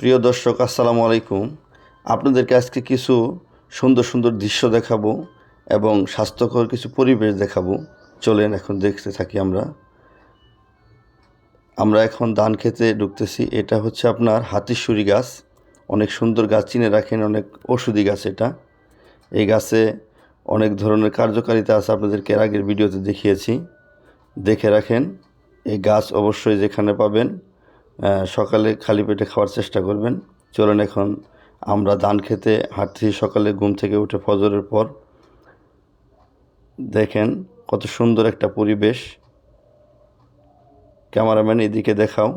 প্রিয় দর্শক, আসসালামু আলাইকুম। আপনাদেরকে আজকে কিছু সুন্দর সুন্দর দৃশ্য দেখাবো এবং স্বাস্থ্যকর কিছু পরিবেশ দেখাবো। চলেন এখন দেখতে থাকি। আমরা এখন ধান খেতে ঢুকতেছি। এটা হচ্ছে আপনার হাতিশুঁড়ি গাছ। অনেক সুন্দর গাছ, চিনে রাখেন, অনেক ওষুধি গাছ এটা। এই গাছে অনেক ধরনের কার্যকারিতা আছে, আপনাদেরকে এর আগের ভিডিওতে দেখিয়েছি, দেখে রাখেন। এই গাছ অবশ্যই যেখানে পাবেন সকালে খালি পেটে খাওয়ার চেষ্টা করবেন। চলেন এখন আমরা ধান খেতে হাঁটছি সকালে ঘুম থেকে উঠে ফজরের পর। দেখেন কত সুন্দর একটা পরিবেশ। ক্যামেরাম্যান এদিকে দেখাও।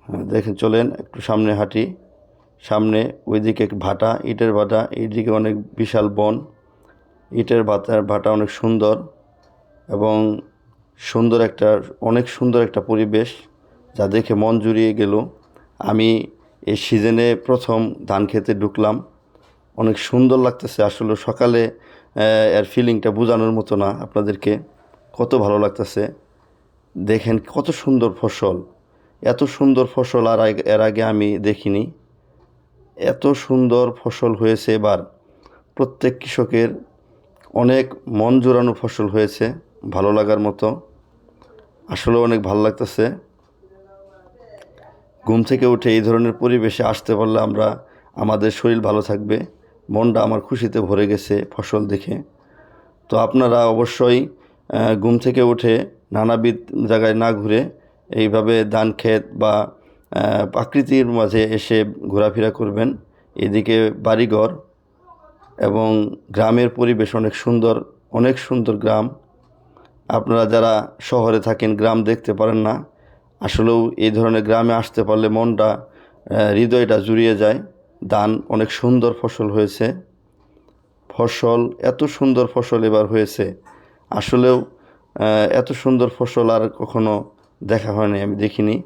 হ্যাঁ দেখেন, চলেন একটু সামনে হাঁটি। সামনে ওইদিকে ভাটা, ইটের ভাটা, এইদিকে অনেক বিশাল বন। ইটের ভাটা অনেক সুন্দর এবং অনেক সুন্দর একটা পরিবেশ, যা দেখে মন জুড়িয়ে গেল। আমি এই সিজনে প্রথম ধান খেতে ঢুকলাম। অনেক সুন্দর লাগতেছে আসলে। সকালে এর ফিলিংটা বোঝানোর মতো না আপনাদেরকে, কত ভালো লাগতেছে। দেখেন কত সুন্দর ফসল, এত সুন্দর ফসল এর আগে আমি দেখিনি। এত সুন্দর ফসল হয়েছে এবার। প্রত্যেক কৃষকের অনেক মন জোড়ানো ফসল হয়েছে, ভালো লাগার মতো। আসলে অনেক ভালো লাগতেছে। ঘুম থেকে উঠে এই ধরনের পরিবেশে আসতে পারলে আমাদের শরীর ভালো থাকবে। মনটা আমার খুশিতে ভরে গেছে ফসল দেখে। তো আপনারা অবশ্যই ঘুম থেকে উঠে নানাবিধ জায়গায় না ঘুরে এইভাবে ধান ক্ষেত বা প্রকৃতির মাঝে এসে ঘোরাফেরা করবেন। এদিকে বাড়িঘর এবং গ্রামের পরিবেশ অনেক সুন্দর, অনেক সুন্দর গ্রাম। আপনারা যারা শহরে থাকেন, গ্রাম দেখতে পারেন না, আসলেও এই ধরনের গ্রামে আসতে পারলে মনটা, হৃদয়টা জুড়িয়ে যায়। ধান অনেক সুন্দর ফসল হয়েছে। এত সুন্দর ফসল এবার হয়েছে, আসলেও এত সুন্দর ফসল আর কখনো দেখা হয়নি, আমি দেখিনি।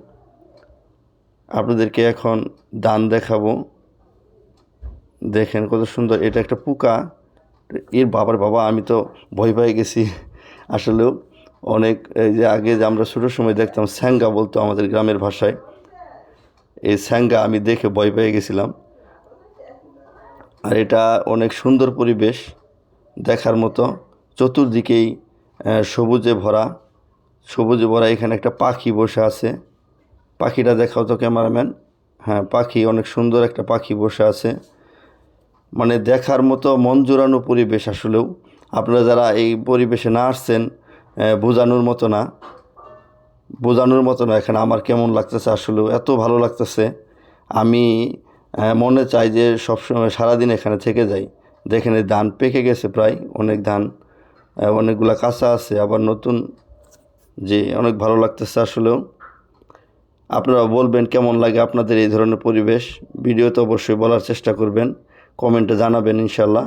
আপনাদেরকে এখন ধান দেখাবো। দেখেন কত সুন্দর। এটা একটা পোকা, এর বাবা, আমি তো ভয় পেয়ে গেছি আসলেও। এই যে আগে যে আমরা ছোটোর সময় দেখতাম, স্যাঙ্গা বলতো আমাদের গ্রামের ভাষায়। এই স্যাঙ্গা আমি দেখে ভয় পেয়ে গেছিলাম। আর এটা অনেক সুন্দর পরিবেশ দেখার মতো। চতুর্দিকেই সবুজে ভরা, এখানে একটা পাখি বসে আছে। পাখিটা দেখাও তো ক্যামেরাম্যান। হ্যাঁ, পাখি, অনেক সুন্দর একটা পাখি বসে আছে। মানে দেখার মতো মন জোড়ানো পরিবেশ। আসলেও আপনারা যারা এই পরিবেশে না আসছেন, বোঝানোর মতো না এখানে আমার কেমন লাগতেছে। আসলেও এত ভালো লাগতেছে, আমি মনে চাই যে সবসময় সারাদিন এখানে থেকে যাই। দেখেন এই ধান পেকে গেছে প্রায়, অনেক ধান, অনেকগুলা কাঁচা আছে, আবার নতুন। যে অনেক ভালো লাগতেছে আসলেও। আপনারা বলবেন কেমন লাগে আপনাদের এই ধরনের পরিবেশ। ভিডিওতে অবশ্যই বলার চেষ্টা করবেন, কমেন্টে জানাবেন ইনশাল্লাহ।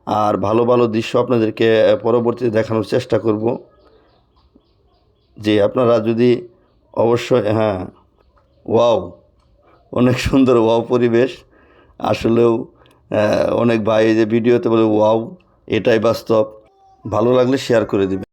আর ভালো ভালো দৃশ্য আপনাদেরকে পরবর্তীতে দেখানোর চেষ্টা করব। যে আপনারা যদি অবশ্যই, হ্যাঁ, ওয়াও, অনেক সুন্দর ওয়াও পরিবেশ। আসলেও অনেক ভাই যে ভিডিওতে বলে ওয়াও, এটাই বাস্তব। ভালো লাগলে শেয়ার করে দিবেন।